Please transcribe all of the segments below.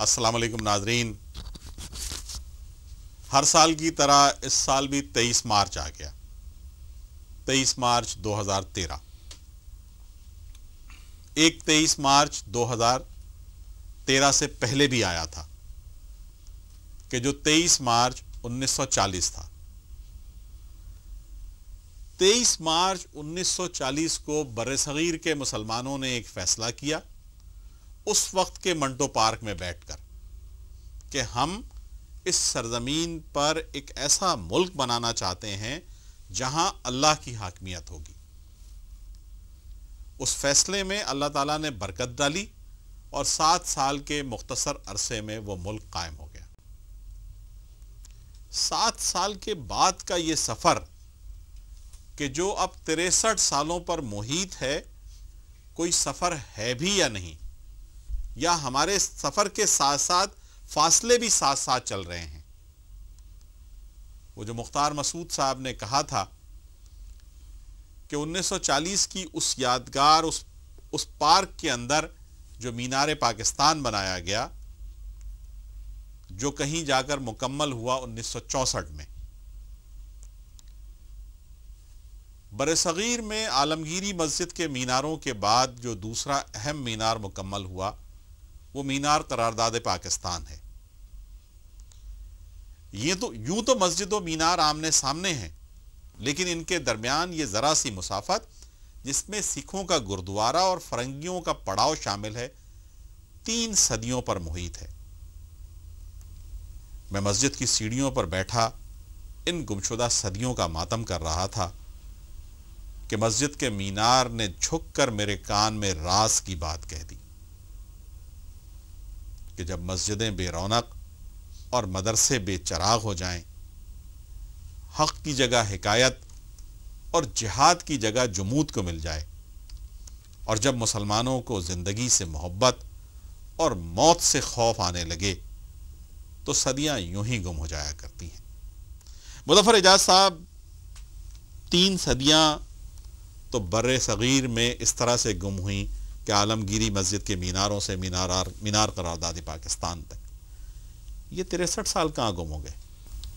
السلام علیکم ناظرین. ہر سال کی طرح اس سال بھی 23 مارچ آ گیا. 23 مارچ 2013. ایک 23 مارچ 2013 سے پہلے بھی آیا تھا کہ جو 23 مارچ 1940 تھا. 23 مارچ 1940 کو برصغیر کے مسلمانوں نے ایک فیصلہ کیا اس وقت کے منٹو پارک میں بیٹھ کر کہ ہم اس سرزمین پر ایک ایسا ملک بنانا چاہتے ہیں جہاں اللہ کی حاکمیت ہوگی. اس فیصلے میں اللہ تعالیٰ نے برکت ڈالی اور 7 سال کے مختصر عرصے میں وہ ملک قائم ہو گیا. 7 سال کے بعد کا یہ سفر کہ جو اب 63 سالوں پر محیط ہے، کوئی سفر ہے بھی یا نہیں، یا ہمارے سفر کے ساتھ ساتھ فاصلے بھی ساتھ ساتھ چل رہے ہیں. وہ جو مختار مسعود صاحب نے کہا تھا کہ 1940 کی اس یادگار اس پارک کے اندر جو مینار پاکستان بنایا گیا، جو کہیں جا کر مکمل ہوا 1964 میں. برصغیر میں عالمگیری مسجد کے میناروں کے بعد جو دوسرا اہم مینار مکمل ہوا وہ مینار قرارداد پاکستان ہے. یوں تو مسجد و مینار آمنے سامنے ہیں، لیکن ان کے درمیان یہ ذرا سی مسافت جس میں سکھوں کا گردوارہ اور فرنگیوں کا پڑاؤ شامل ہے 3 صدیوں پر محیط ہے. میں مسجد کی سیڑھیوں پر بیٹھا ان گمشدہ صدیوں کا ماتم کر رہا تھا کہ مسجد کے مینار نے جھک کر میرے کان میں راز کی بات کہہ دی کہ جب مسجدیں بے رونق اور مدرسے بے چراغ ہو جائیں، حق کی جگہ حکایت اور جہاد کی جگہ جمود کو مل جائے، اور جب مسلمانوں کو زندگی سے محبت اور موت سے خوف آنے لگے تو صدیاں یوں ہی گم ہو جایا کرتی ہیں. مظفر اعجاز صاحب، 3 صدیاں تو بر صغیر میں اس طرح سے گم ہوئیں کہ عالمگیری مسجد کے میناروں سے مینار قرارداد پاکستان تک. یہ 63 سال کہاں گم ہو گئے؟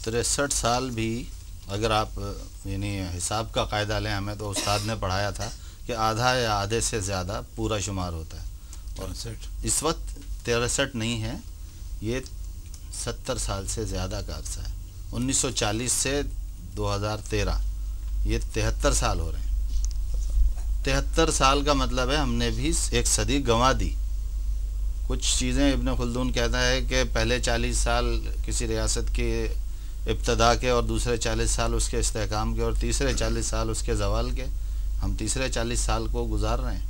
63 سال بھی اگر آپ یعنی حساب کا قاعدہ لیں، ہمیں تو استاد نے پڑھایا تھا کہ آدھا یا آدھے سے زیادہ پورا شمار ہوتا ہے، اور اس وقت 63 نہیں ہے، یہ 70 سال سے زیادہ کا عرصہ ہے. 1940 سے 2013 یہ 73 سال ہو رہے ہیں. 73 سال کا مطلب ہے ہم نے بھی ایک صدی گنوا دی. کچھ چیزیں ابن خلدون کہتا ہے کہ پہلے 40 سال کسی ریاست کے ابتدا کے، اور دوسرے 40 سال اس کے استحکام کے، اور تیسرے 40 سال اس کے زوال کے. ہم تیسرے 40 سال کو گزار رہے ہیں.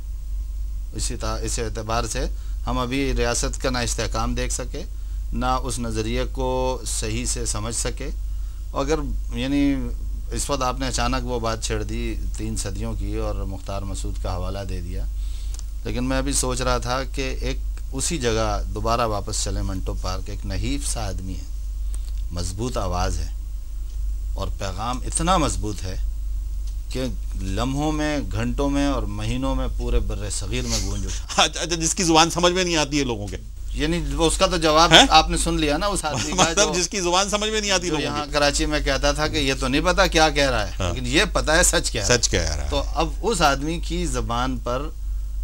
اس اعتبار سے ہم ابھی ریاست کا نہ استحکام دیکھ سکے، نہ اس نظریے کو صحیح سے سمجھ سکے. اگر یعنی اس وقت آپ نے اچانک وہ بات چھیڑ دی 3 صدیوں کی اور مختار مسعود کا حوالہ دے دیا، لیکن میں ابھی سوچ رہا تھا کہ ایک اسی جگہ دوبارہ واپس چلیں. منٹو پارک ایک نحیف سا آدمی ہے، مضبوط آواز ہے، اور پیغام اتنا مضبوط ہے کہ لمحوں میں، گھنٹوں میں اور مہینوں میں پورے بر صغیر میں گونج اٹھا. اچھا، جس کی زبان سمجھ میں نہیں آتی ہے لوگوں کے، یعنی اس کا تو جواب آپ نے سن لیا نا اس آدمی کا، مطلب جس کی زبان سمجھ میں نہیں آتی لوگوں یہاں کراچی میں کہتا تھا کہ یہ تو نہیں پتا کیا کہہ رہا ہے، لیکن یہ پتا ہے سچ کہہ رہا ہے. تو اب اس آدمی کی زبان پر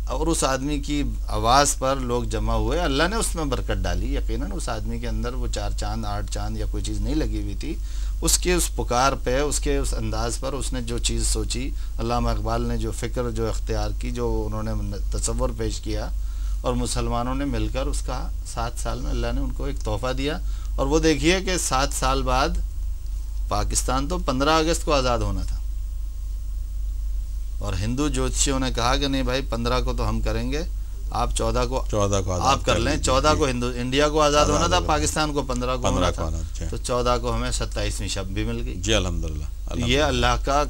اور اس آدمی کی آواز پر لوگ جمع ہوئے. اللہ نے اس میں برکت ڈالی. یقیناً اس آدمی کے اندر وہ 4 چاند 8 چاند یا کوئی چیز نہیں لگی ہوئی تھی. اس کے اس پکار پہ، اس کے اس انداز پر اس نے جو چیز سوچی، علامہ اقبال نے جو فکر جو اختیار کی، جو انہوں نے تصور پیش کیا، اور مسلمانوں نے مل کر اس کا 7 سال میں اللہ نے ان کو ایک تحفہ دیا. اور وہ دیکھیے کہ 7 سال بعد پاکستان تو 15 اگست کو آزاد ہونا تھا، اور ہندو جوتشیوں نے کہا کہ نہیں بھائی 15 کو تو ہم کریں گے، آپ 14 کو آپ کر لیں. 14 کو انڈیا کو آزاد ہونا تھا، پاکستان کو 15 کو ہونا تھا، تو 14 کو ہمیں 27ویں شب بھی مل گئی. جی الحمدللہ. یہ اللہ کا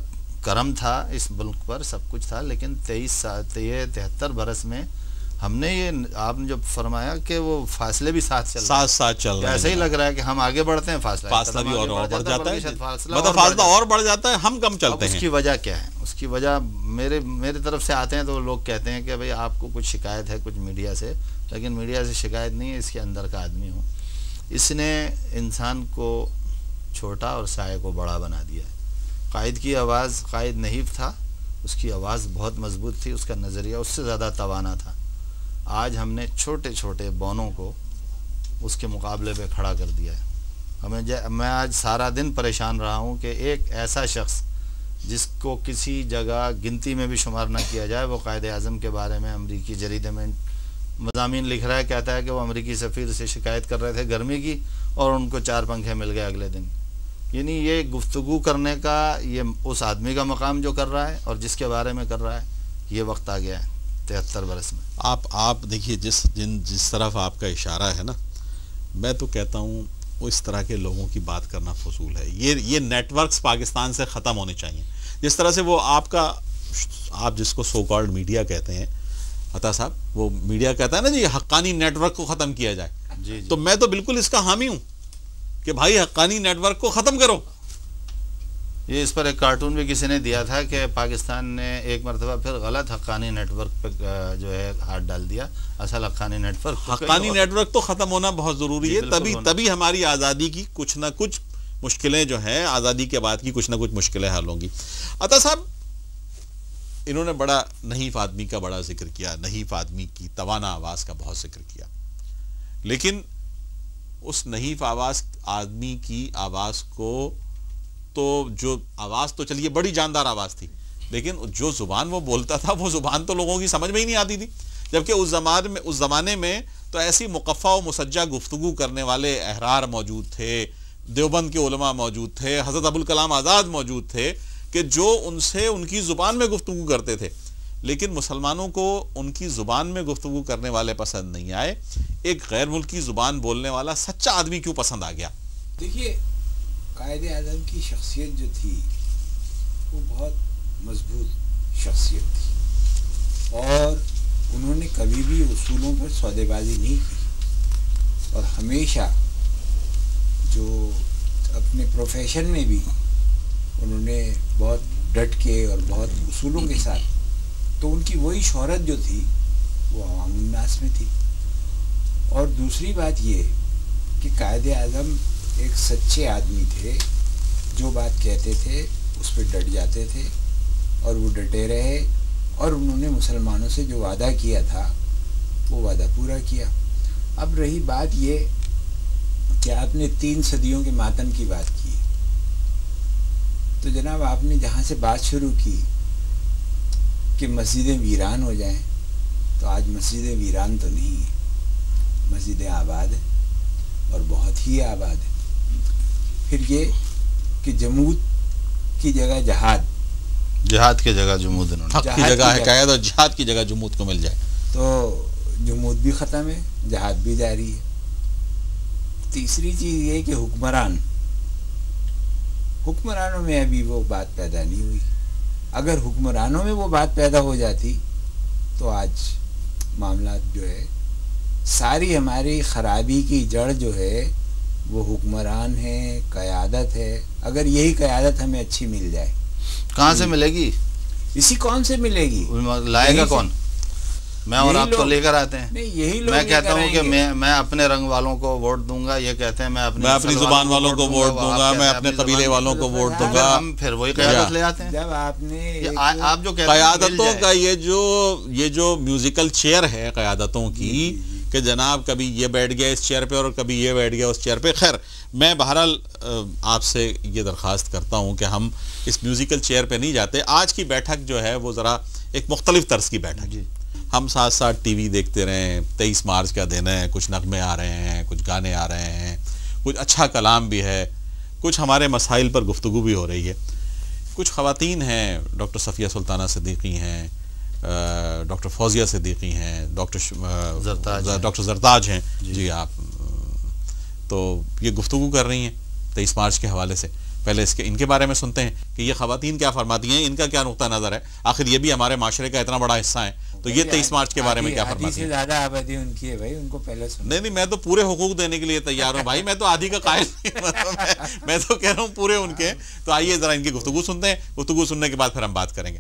کرم تھا اس ملک پر، سب کچھ تھا. لیکن 73 برس میں ہم نے یہ آپ نے جو فرمایا کہ وہ فاصلے بھی ساتھ چل رہے ہیں، ایسا ہی لگ رہا ہے کہ ہم آگے بڑھتے ہیں، فاصلہ بھی اور بڑھ جاتا ہے، مطلب فاصلہ اور بڑھ جاتا ہے، ہم کم چلتے ہیں۔ اس کی وجہ کیا ہے؟ اس کی وجہ میرے طرف سے آتے ہیں تو لوگ کہتے ہیں کہ بھئی آپ کو کچھ شکایت ہے کچھ میڈیا سے، لیکن میڈیا سے شکایت نہیں ہے، اس کے اندر کا آدمی ہوں۔ اس نے انسان کو چھوٹا اور سائے کو بڑا بنا دیا ہے۔ قائد کی آواز، قائد نحیف تھا، اس کی آواز بہت مضبوط تھی، اس کا نظریہ اس سے زیادہ توانا تھا۔ آج ہم نے چھوٹے چھوٹے بونوں کو اس کے مقابلے پہ کھڑا کر دیا ہے۔ میں آج سارا دن پریشان رہا ہوں کہ ایک ایسا شخص جس کو کسی جگہ گنتی میں بھی شمار نہ کیا جائے، وہ قائد اعظم کے بارے میں امریکی جریدے میں مضامین لکھ رہا ہے، کہتا ہے کہ وہ امریکی سفیر سے شکایت کر رہے تھے گرمی کی اور ان کو 4 پنکھے مل گئے اگلے دن۔ یعنی یہ گفتگو کرنے کا، یہ اس آدمی کا مقام جو کر رہا ہے اور جس کے بارے میں کر رہا ہے، یہ وقت آ گیا ہے 73 برس میں۔ آپ دیکھیے جس طرف آپ کا اشارہ ہے نا، میں تو کہتا ہوں وہ اس طرح کے لوگوں کی بات کرنا فضول ہے۔ یہ نیٹ ورکس پاکستان سے ختم ہونے چاہیے۔ جس طرح سے وہ آپ جس کو سو کالڈ میڈیا کہتے ہیں، عطا صاحب، وہ میڈیا کہتا ہے نا جی حقانی نیٹ ورک کو ختم کیا جائے، تو میں تو بالکل اس کا حامی ہوں کہ بھائی حقانی نیٹ ورک کو ختم کرو۔ یہ اس پر ایک کارٹون بھی کسی نے دیا تھا کہ پاکستان نے ایک مرتبہ پھر غلط حقانی نیٹ ورک پہ جو ہے ہاتھ ڈال دیا، اصل حقانی نیٹ ورک تو ختم ہونا بہت ضروری ہے، تبھی ہماری آزادی کی کچھ نہ کچھ مشکلیں جو ہیں، آزادی کے بعد کی کچھ نہ کچھ مشکلیں حل ہوں گی۔ عطا صاحب، انہوں نے بڑا نحیف آدمی کا بڑا ذکر کیا، نحیف آدمی کی توانا آواز کا بہت ذکر کیا، لیکن اس نحیف آدمی کی آواز کو جو آواز تو چلیے بڑی جاندار آواز تھی، لیکن جو زبان وہ بولتا تھا وہ زبان تو لوگوں کی سمجھ میں ہی نہیں آتی تھی، جبکہ اس زمانے میں تو ایسی مقفع و مسجع گفتگو کرنے والے احرار موجود تھے، دیوبند کے علماء موجود تھے، حضرت ابوالکلام آزاد موجود تھے کہ جو ان سے ان کی زبان میں گفتگو کرتے تھے، لیکن مسلمانوں کو ان کی زبان میں گفتگو کرنے والے پسند نہیں آئے، ایک غیر ملکی زبان بولنے والا سچا آدمی کیوں پسند آ گیا؟ دیکھیے، قائد اعظم کی شخصیت جو تھی وہ بہت مضبوط شخصیت تھی، اور انہوں نے کبھی بھی اصولوں پر سودے بازی نہیں کی، اور ہمیشہ جو اپنے پروفیشن میں بھی انہوں نے بہت ڈٹ کے اور بہت اصولوں کے ساتھ، تو ان کی وہی شہرت جو تھی وہ عوام الناس میں تھی۔ اور دوسری بات یہ کہ قائد اعظم ایک سچے آدمی تھے، جو بات کہتے تھے اس پہ ڈٹ جاتے تھے، اور وہ ڈٹے رہے، اور انہوں نے مسلمانوں سے جو وعدہ کیا تھا وہ وعدہ پورا کیا۔ اب رہی بات یہ کہ آپ نے 3 صدیوں کے ماتم کی بات کی، تو جناب آپ نے جہاں سے بات شروع کی کہ مسجدیں ویران ہو جائیں، تو آج مسجدیں ویران تو نہیں ہیں، مسجدیں آباد ہیں، اور بہت ہی آباد ہیں۔ پھر یہ کہ جمود کی جگہ جہاد کی جگہ جمود، حق کی جگہ حکایت اور جہاد کی جگہ جمود کو مل جائے، تو جمود بھی ختم ہے، جہاد بھی جاری ہے۔ تیسری چیز یہ کہ حکمرانوں میں ابھی وہ بات پیدا نہیں ہوئی۔ اگر حکمرانوں میں وہ بات پیدا ہو جاتی تو آج معاملات جو ہے، ساری ہماری خرابی کی جڑ جو ہے وہ حکمران ہے، قیادت ہے۔ اگر یہی قیادت ہمیں اچھی مل جائے، کہاں سے ملے گی؟ اسی کون سے ملے گی؟ لائے گا کون؟ میں اور آپ تو لے کر آتے ہیں۔ یہی لوگ میں کہتا ہوں کہ میں اپنے رنگ والوں کو ووٹ دوں گا، یہ کہتے ہیں میں اپنی زبان والوں کو ووٹ دوں گا، میں اپنے قبیلے والوں کو ووٹ دوں گا، ہم پھر وہی قیادت لے آتے ہیں۔ جب آپ نے آپ جو کہتے ہیں قیادتوں کا یہ جو میوزیکل چیئر ہے قیادتوں کی، کہ جناب کبھی یہ بیٹھ گیا اس چیئر پہ اور کبھی یہ بیٹھ گیا اس چیئر پہ، خیر میں بہرحال آپ سے یہ درخواست کرتا ہوں کہ ہم اس میوزیکل چیئر پہ نہیں جاتے۔ آج کی بیٹھک جو ہے وہ ذرا ایک مختلف طرز کی بیٹھک ہے۔ ہم ساتھ ساتھ ٹی وی دیکھتے رہے ہیں، 23 مارچ کا دن ہے، کچھ نغمے آ رہے ہیں، کچھ گانے آ رہے ہیں، کچھ اچھا کلام بھی ہے، کچھ ہمارے مسائل پر گفتگو بھی ہو رہی ہے۔ کچھ خواتین ہیں، ڈاکٹر صفیہ سلطانہ صدیقی ہیں، ڈاکٹر فوزیہ صدیقی ہیں، ڈاکٹر زرتاج ہیں، جی آپ تو یہ گفتگو کر رہی ہیں 23 مارچ کے حوالے سے۔ پہلے ان کے بارے میں سنتے ہیں کہ یہ خواتین کیا فرماتی ہیں، ان کا کیا نقطہ نظر ہے، آخر یہ بھی ہمارے معاشرے کا اتنا بڑا حصہ ہیں، تو یہ 23 مارچ کے بارے میں کیا فرماتی ہیں؟ آدھی سے زیادہ آبادی ان کی ہے بھائی، ان کو پہلے سنو۔ نہیں میں تو پورے حقوق دینے کے لیے تیار ہوں بھائی، میں تو آدھی کا قائل نہیں، میں تو کہہ رہا ہوں پورے ان کے۔ تو آئیے ذرا ان کی گفتگو سنتے ہیں، گفتگو سننے کے بعد پھر ہم بات کریں گے۔